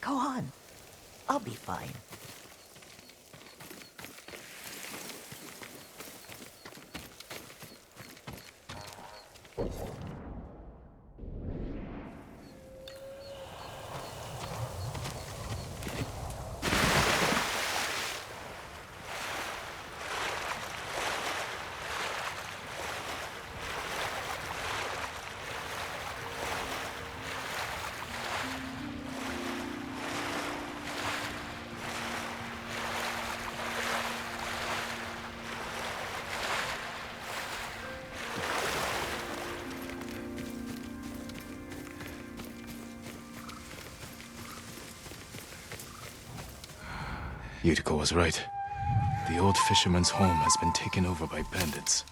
Go on. I'll be fine. Yuriko was right. The old fisherman's home has been taken over by bandits.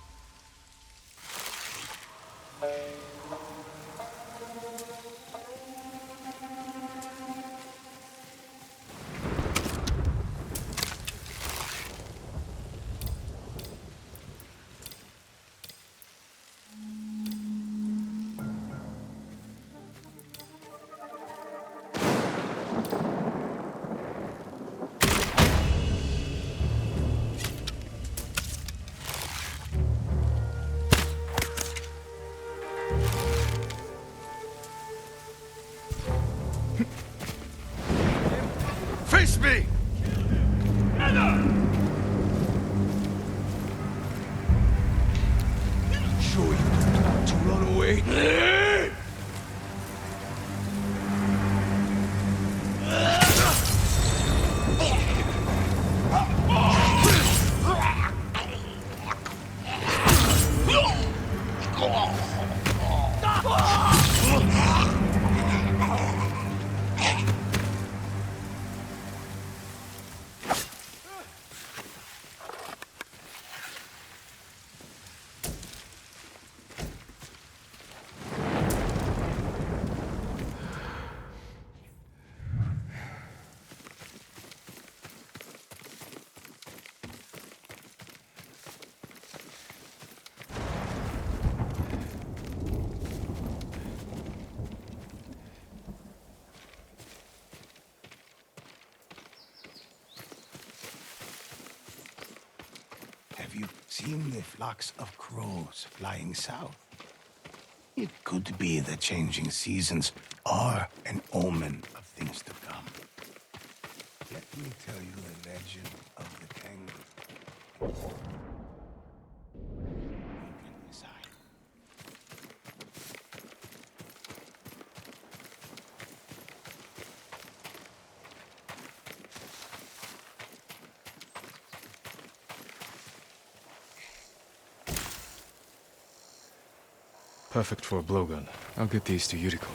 Face me! Sure you don't want to run away? Have you seen the flocks of crows flying south? It could be that changing seasons are an omen of things to come. Let me tell you the legend of the kangaroo. You can decide. Perfect for a blowgun. I'll get these to Yuriko.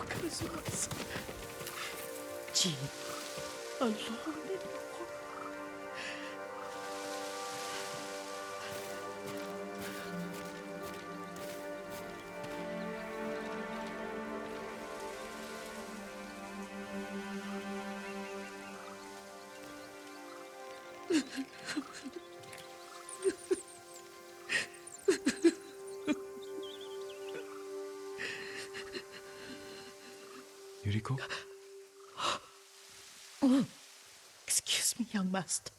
Christmas. Jean, alone in Yuriko? Excuse me, young master.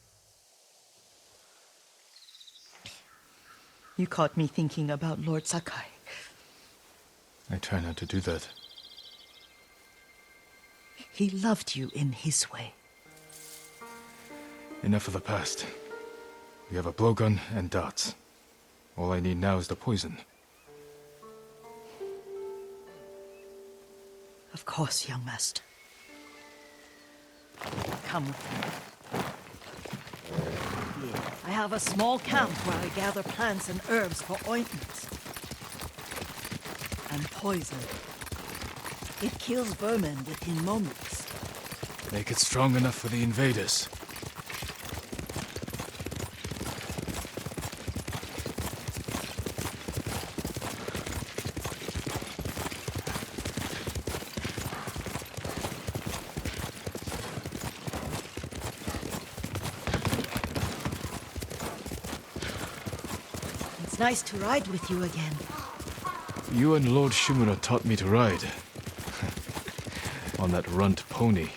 You caught me thinking about Lord Sakai. I try not to do that. He loved you in his way. Enough of the past. We have a blowgun and dots. All I need now is the poison. Of course, young master. Come with me. Here, I have a small camp where I gather plants and herbs for ointments. And poison. It kills vermin within moments. Make it strong enough for the invaders. It's nice to ride with you again. You and Lord Shimura taught me to ride. On that runt pony.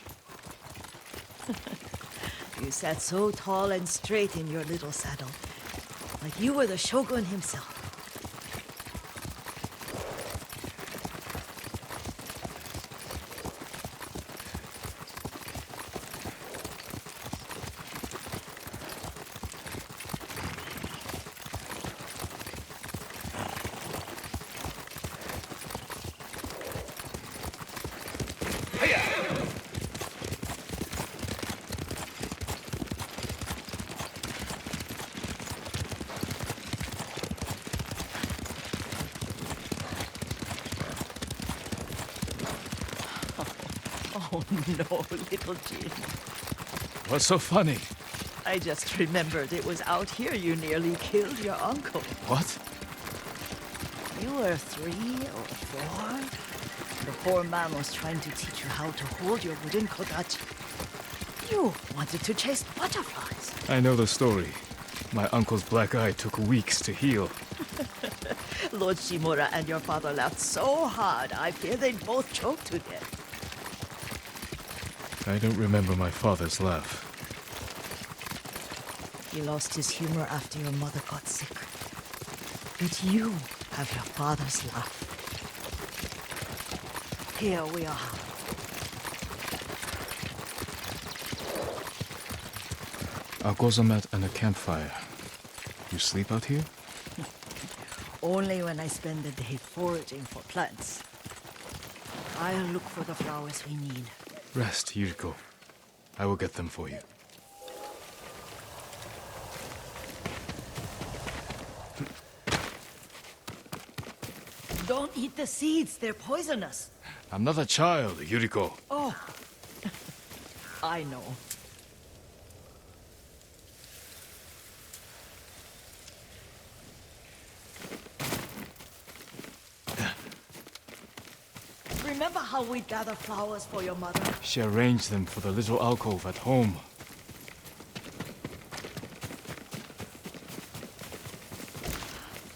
You sat so tall and straight in your little saddle, like you were the shogun himself. Oh no, little Jin. What's so funny? I just remembered it was out here you nearly killed your uncle. What? You were 3 or 4. The poor man was trying to teach you how to hold your wooden kodachi. You wanted to chase butterflies. I know the story. My uncle's black eye took weeks to heal. Lord Shimura and your father laughed so hard, I fear they'd both choke to death. I don't remember my father's laugh. He lost his humor after your mother got sick. But you have your father's laugh. Here we are. A gozamat and a campfire. You sleep out here? Only when I spend the day foraging for plants. I'll look for the flowers we need. Rest, Yuriko. I will get them for you. Don't eat the seeds, they're poisonous. I'm not a child, Yuriko. Oh, I know. Remember how we'd gather flowers for your mother? She arranged them for the little alcove at home.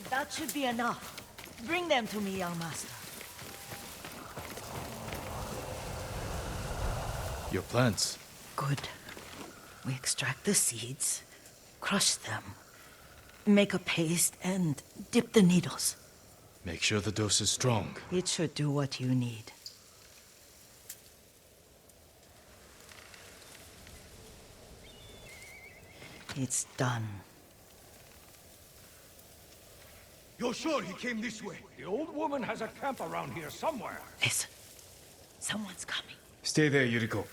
That should be enough. Bring them to me, young master. Your plants. Good. We extract the seeds, crush them, make a paste, and dip the needles. Make sure the dose is strong. It should do what you need. It's done. You're sure he came this way? The old woman has a camp around here somewhere. Listen. Someone's coming. Stay there, Yuriko.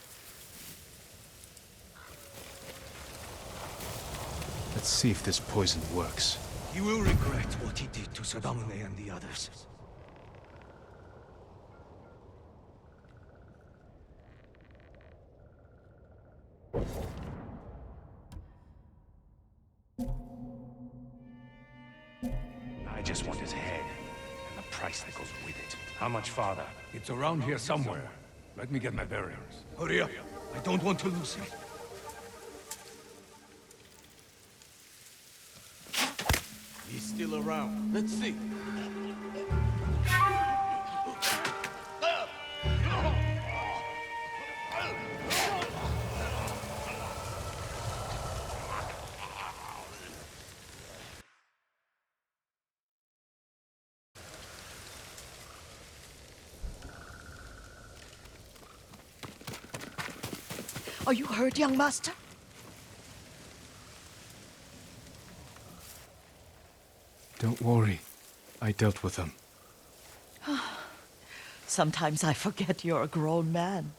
Let's see if this poison works. He will regret what he did to Sadamune and the others. I just want his head, and the price that goes with it. How much farther? It's around here somewhere. Let me get my bearings. Hurry up. I don't want to lose him. He's still around. Let's see. Are you hurt, young master? Don't worry. I dealt with them. Sometimes I forget you're a grown man.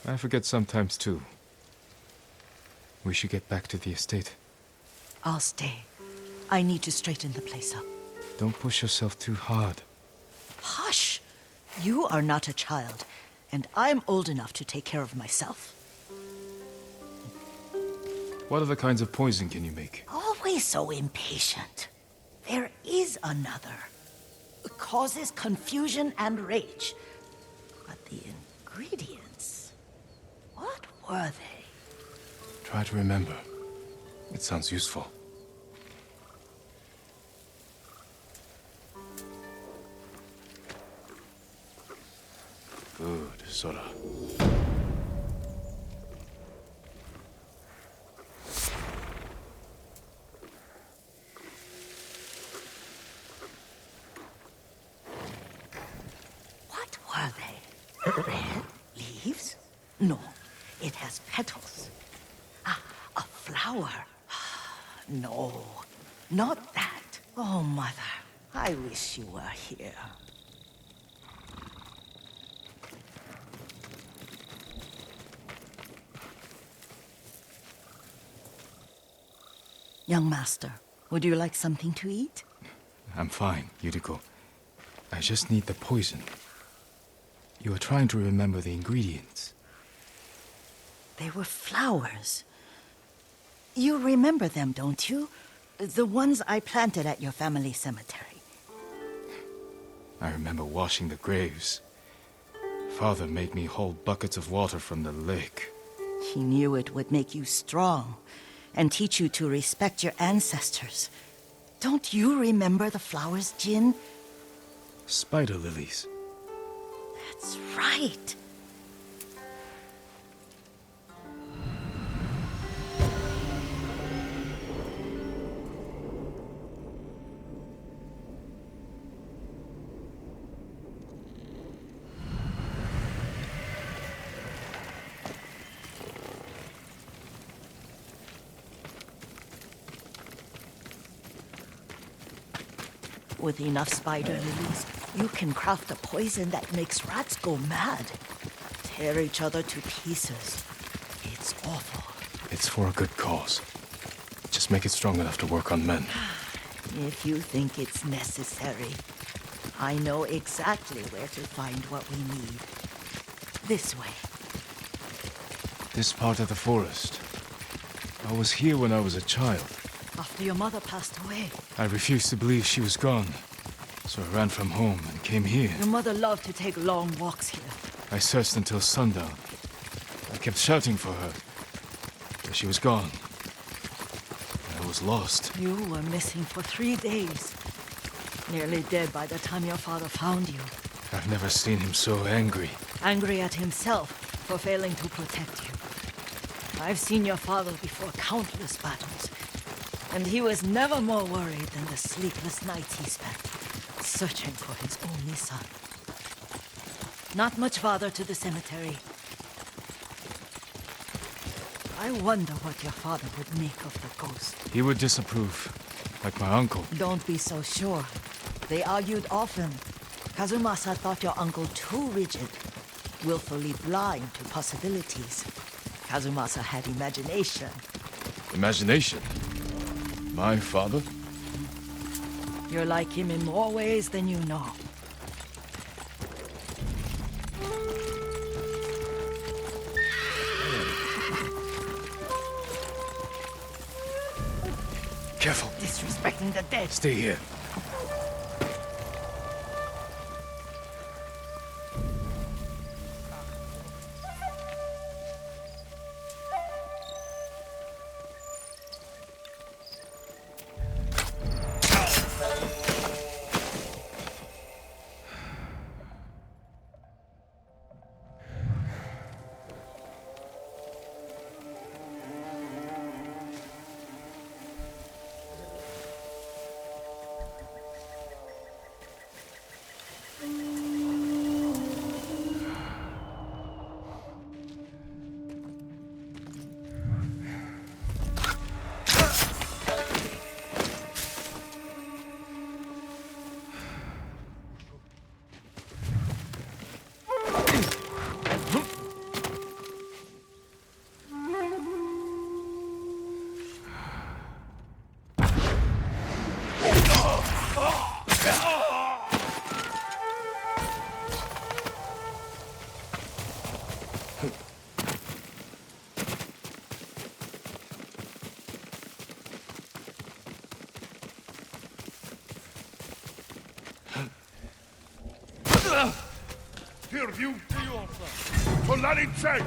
I forget sometimes too. We should get back to the estate. I'll stay. I need to straighten the place up. Don't push yourself too hard. Hush! You are not a child, and I'm old enough to take care of myself. What other kinds of poison can you make? Always so impatient. There is another. It causes confusion and rage. But the ingredients... what were they? Try to remember. It sounds useful. Good, Sora. What were they? Red leaves? No, it has petals. Ah, a flower. No, not that. Oh, Mother, I wish you were here. Young master, would you like something to eat? I'm fine, Yuriko. I just need the poison. You are trying to remember the ingredients. They were flowers. You remember them, don't you? The ones I planted at your family cemetery. I remember washing the graves. Father made me hold buckets of water from the lake. He knew it would make you strong and teach you to respect your ancestors. Don't you remember the flowers, Jin? Spider lilies. That's right. With enough spider lilies, you can craft a poison that makes rats go mad. Tear each other to pieces. It's awful. It's for a good cause. Just make it strong enough to work on men. If you think it's necessary, I know exactly where to find what we need. This way. This part of the forest. I was here when I was a child. After your mother passed away. I refused to believe she was gone. So I ran from home and came here. Your mother loved to take long walks here. I searched until sundown. I kept shouting for her. But she was gone. I was lost. You were missing for 3 days. Nearly dead by the time your father found you. I've never seen him so angry. Angry at himself for failing to protect you. I've seen your father before countless battles. And he was never more worried than the sleepless nights he spent searching for his only son. Not much farther to the cemetery. I wonder what your father would make of the ghost. He would disapprove, like my uncle. Don't be so sure. They argued often. Kazumasa thought your uncle too rigid, willfully blind to possibilities. Kazumasa had imagination. Imagination? My father? You're like him in more ways than you know. Careful. Disrespecting the dead. Stay here. Più Solari c'è!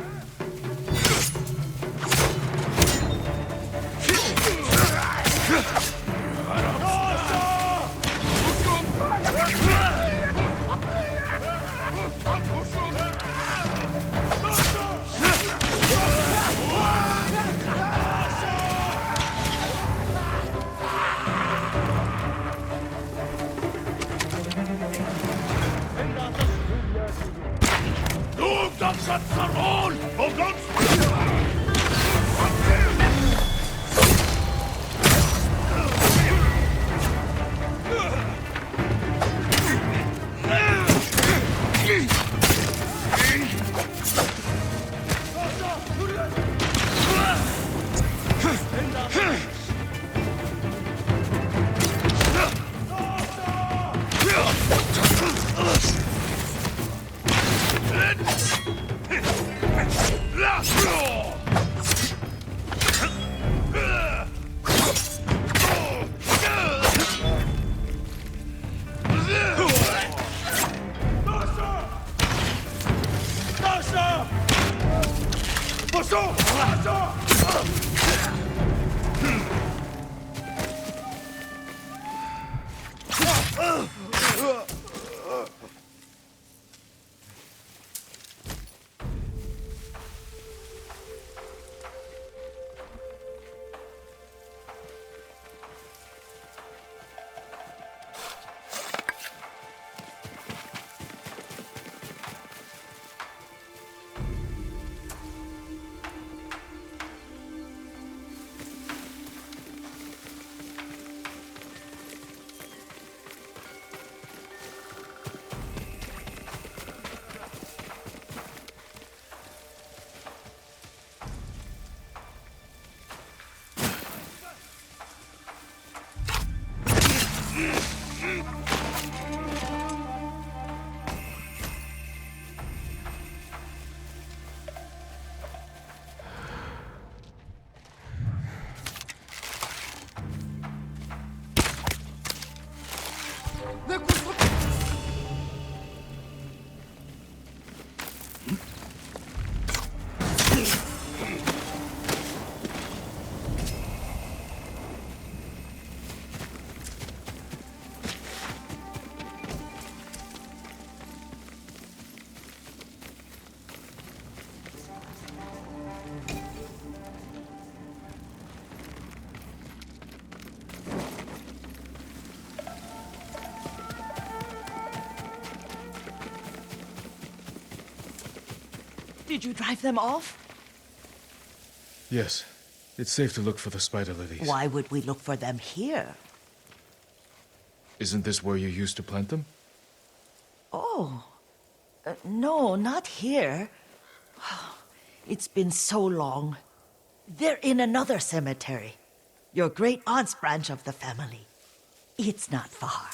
Du, das hat verloren! Und sonst... Did you drive them off? Yes. It's safe to look for the spider lilies. Why would we look for them here? Isn't this where you used to plant them? Oh. No, not here. It's been so long. They're in another cemetery. Your great aunt's branch of the family. It's not far.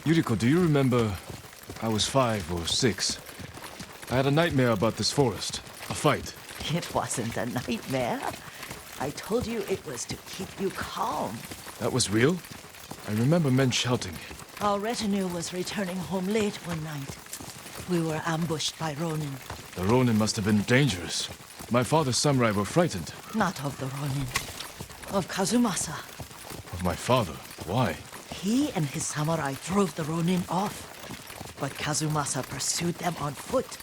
Yuriko, do you remember... I was 5 or 6. I had a nightmare about this forest. A fight. It wasn't a nightmare. I told you it was to keep you calm. That was real? I remember men shouting. Our retinue was returning home late one night. We were ambushed by Ronin. The Ronin must have been dangerous. My father's samurai were frightened. Not of the Ronin. Of Kazumasa. Of my father? Why? He and his samurai drove the Ronin off. But Kazumasa pursued them on foot.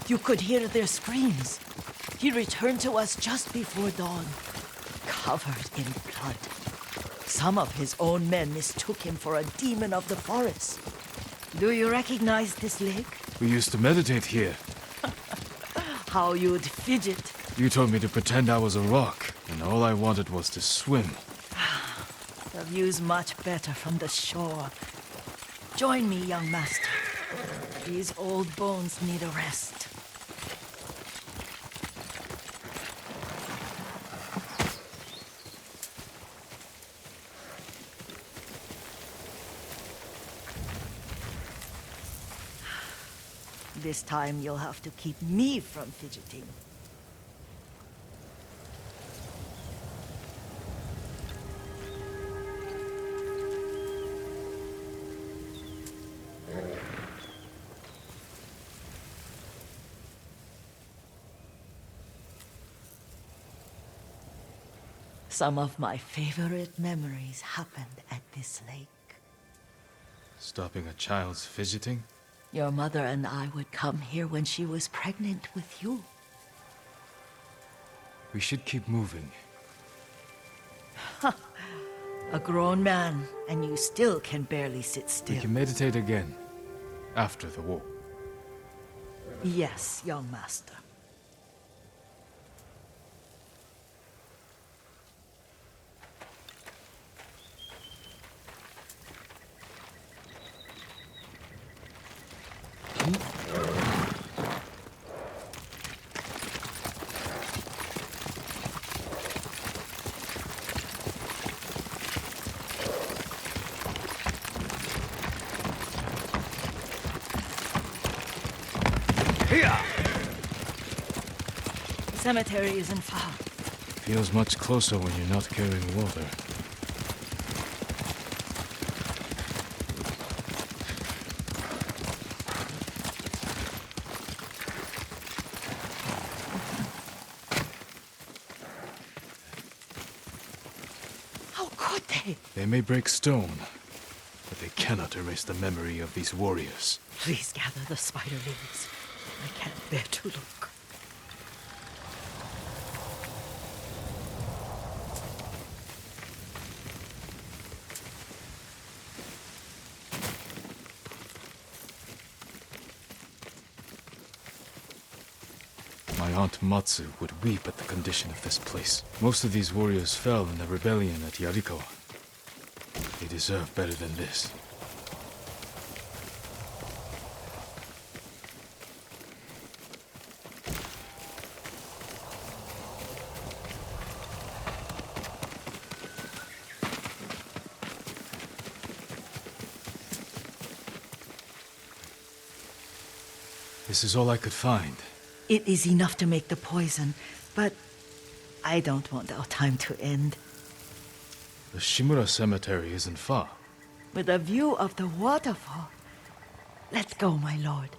You could hear their screams. He returned to us just before dawn, covered in blood. Some of his own men mistook him for a demon of the forest. Do you recognize this lake? We used to meditate here. How you'd fidget. You told me to pretend I was a rock, and all I wanted was to swim. The view's much better from the shore. Join me, young master. These old bones need a rest. This time you'll have to keep me from fidgeting. Some of my favorite memories happened at this lake. Stopping a child's fidgeting? Your mother and I would come here when she was pregnant with you. We should keep moving. A grown man, and you still can barely sit still. We can meditate again. After the war. Yes, young master. Cemetery isn't far. Feels much closer when you're not carrying water. How could they? They may break stone, but they cannot erase the memory of these warriors. Please gather the spider lilies. I can't bear to look. My aunt Matsu would weep at the condition of this place. Most of these warriors fell in the rebellion at Yarikawa. They deserve better than this. This is all I could find. It is enough to make the poison, but I don't want our time to end. The Shimura Cemetery isn't far. With a view of the waterfall. Let's go, my lord.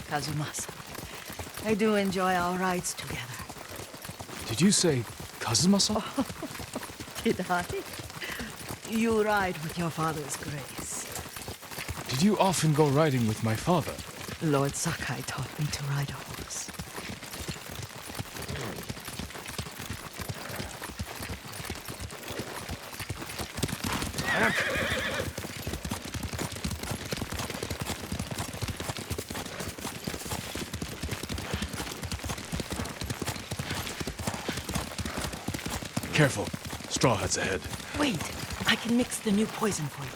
Kazumasa, I do enjoy our rides together. Did you say Kazumasa? Did I? You ride with your father's grace. Did you often go riding with my father? Lord Sakai taught me to ride a horse. Careful. Straw Hat's ahead. Wait, I can mix the new poison for you.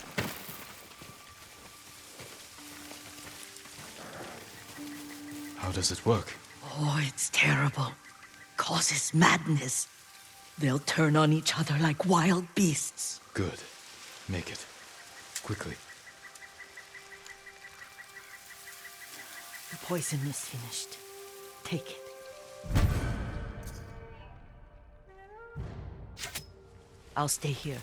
How does it work? Oh, it's terrible. Causes madness. They'll turn on each other like wild beasts. Good. Make it. Quickly. The poison is finished. Take it. I'll stay here.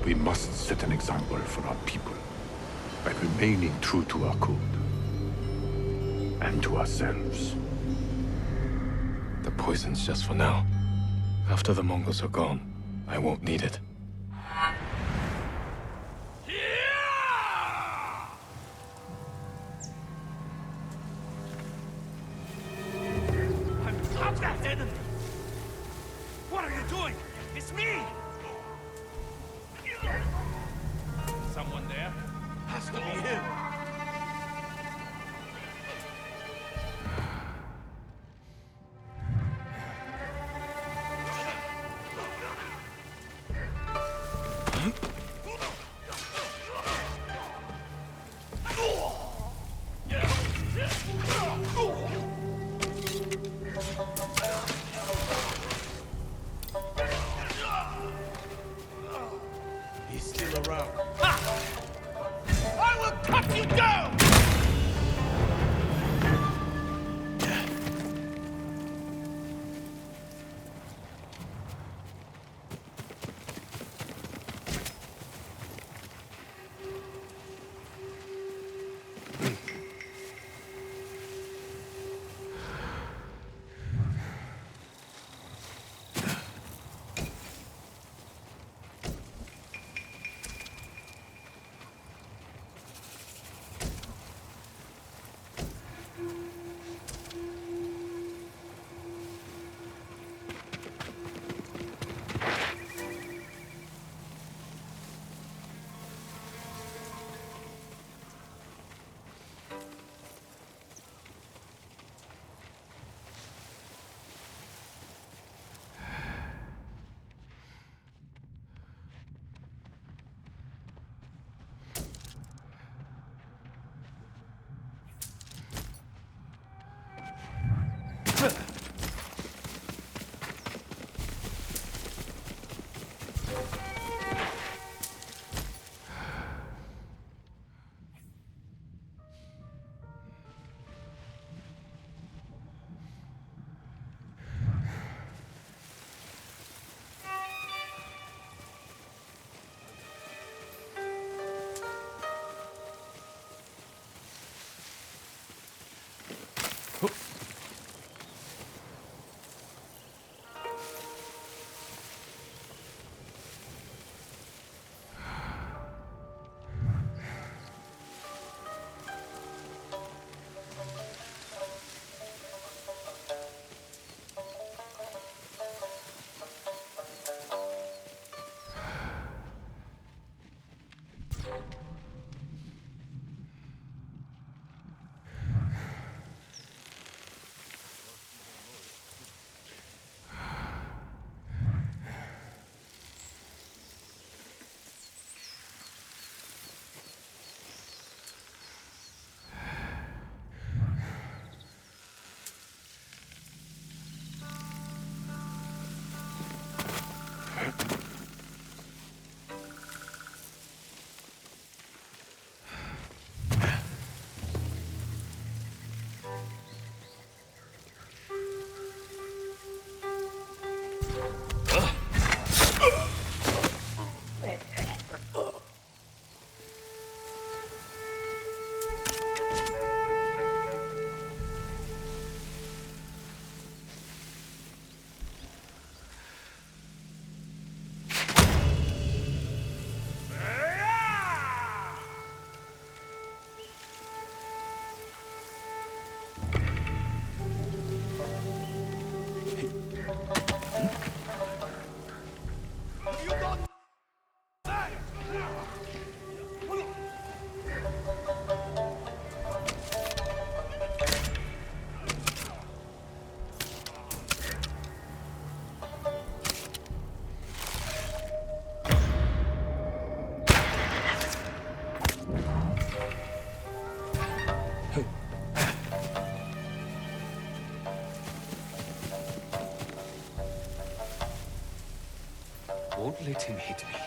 We must set an example for our people by remaining true to our code and to ourselves. The poison's just for now. After the Mongols are gone, I won't need it. Stop that enemy! What are you doing? It's me! Someone there? Has to be him. He's still around. Ha! I will cut you down! Won't let him hit me.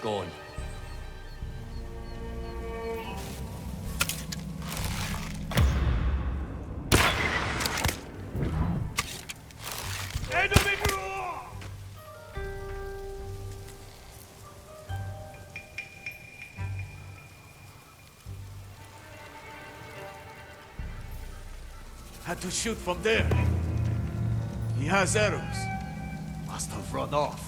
Go on. Had to shoot from there. He has arrows. Must have run off.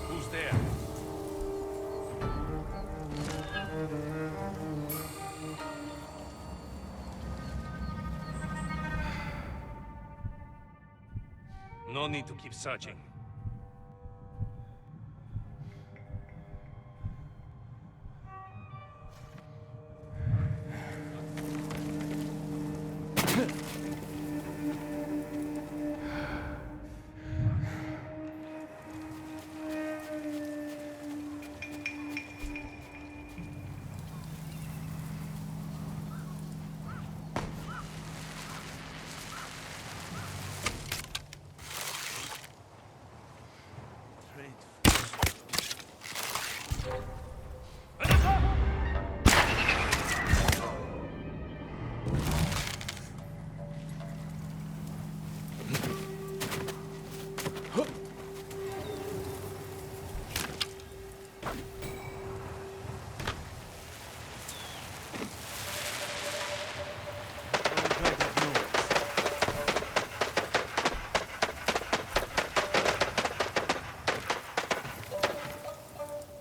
Who's there? No need to keep searching.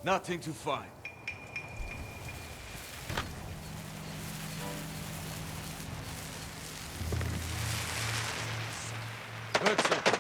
Nothing to find. Heard something.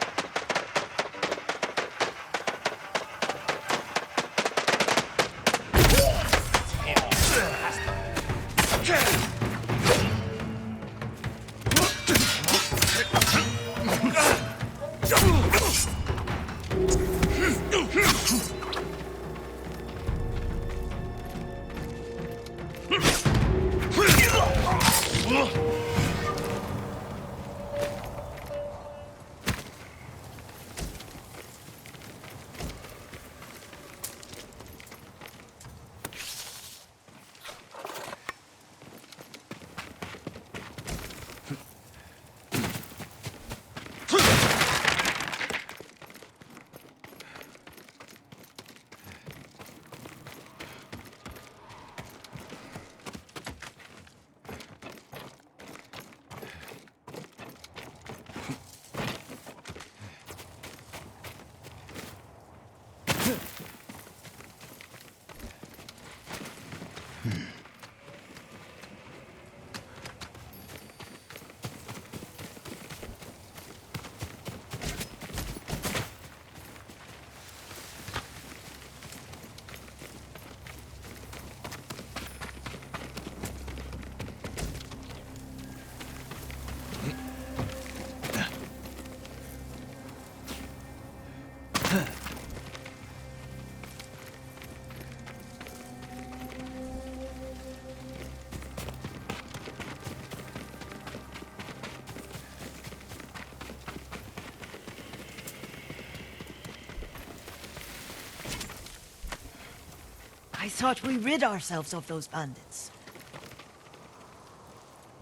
I thought we rid ourselves of those bandits.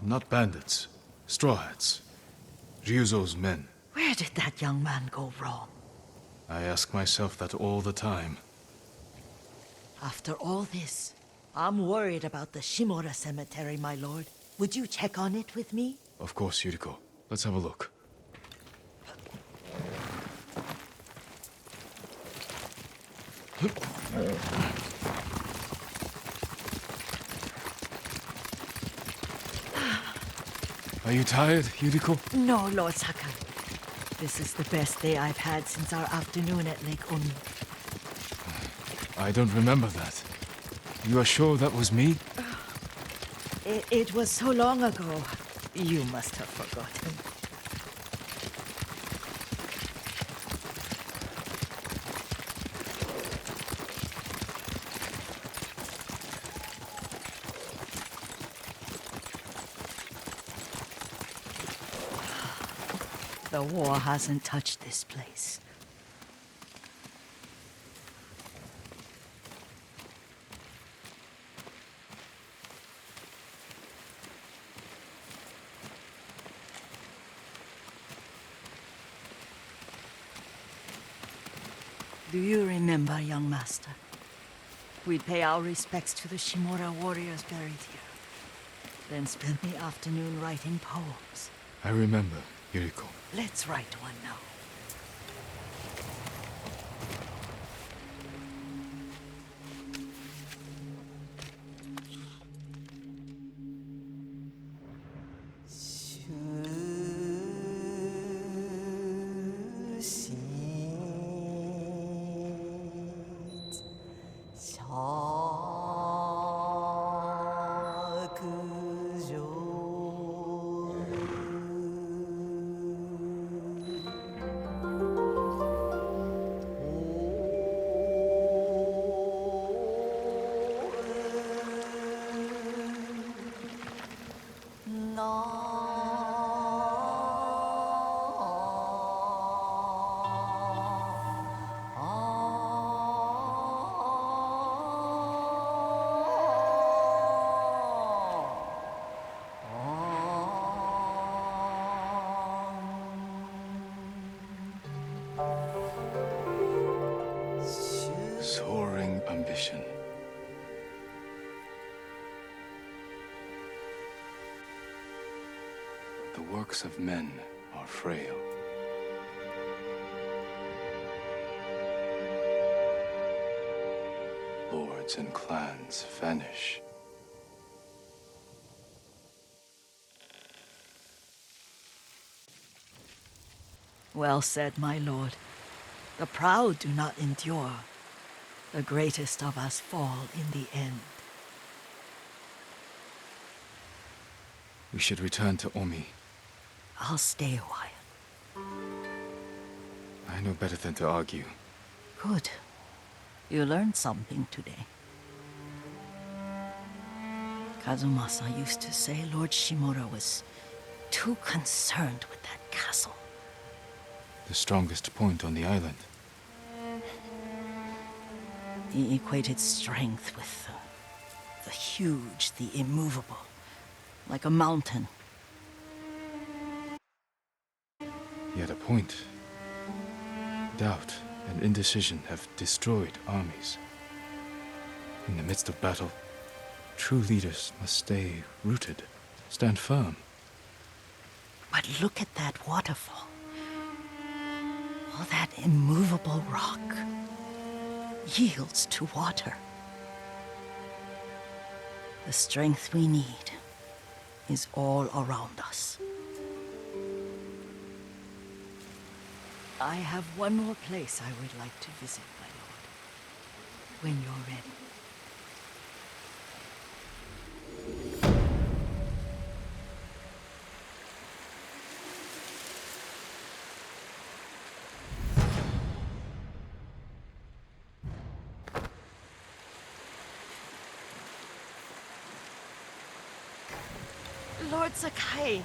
Not bandits. Straw Hats. Ryuzo's men. Where did that young man go wrong? I ask myself that all the time. After all this, I'm worried about the Shimura cemetery, my lord. Would you check on it with me? Of course, Yuriko. Let's have a look. Are you tired, Yuriko? No, Lord Sakai. This is the best day I've had since our afternoon at Lake Oni. I don't remember that. You are sure that was me? It was so long ago. You must have forgotten. The war hasn't touched this place. Do you remember, young master? We'd pay our respects to the Shimura warriors buried here. Then spend the afternoon writing poems. I remember, Yuriko. Let's write one now. Soaring ambition. The works of men are frail. Lords and clans vanish. Well said, my lord. The proud do not endure. The greatest of us fall in the end. We should return to Omi. I'll stay a while. I know better than to argue. Good. You learned something today. Kazumasa used to say Lord Shimura was too concerned with that castle. The strongest point on the island. He equated strength with the huge, the immovable, like a mountain. He had a point. Doubt and indecision have destroyed armies. In the midst of battle, true leaders must stay rooted, stand firm. But look at that waterfall. All that immovable rock yields to water. The strength we need is all around us. I have one more place I would like to visit, my lord. When you're ready. Lord Sakai.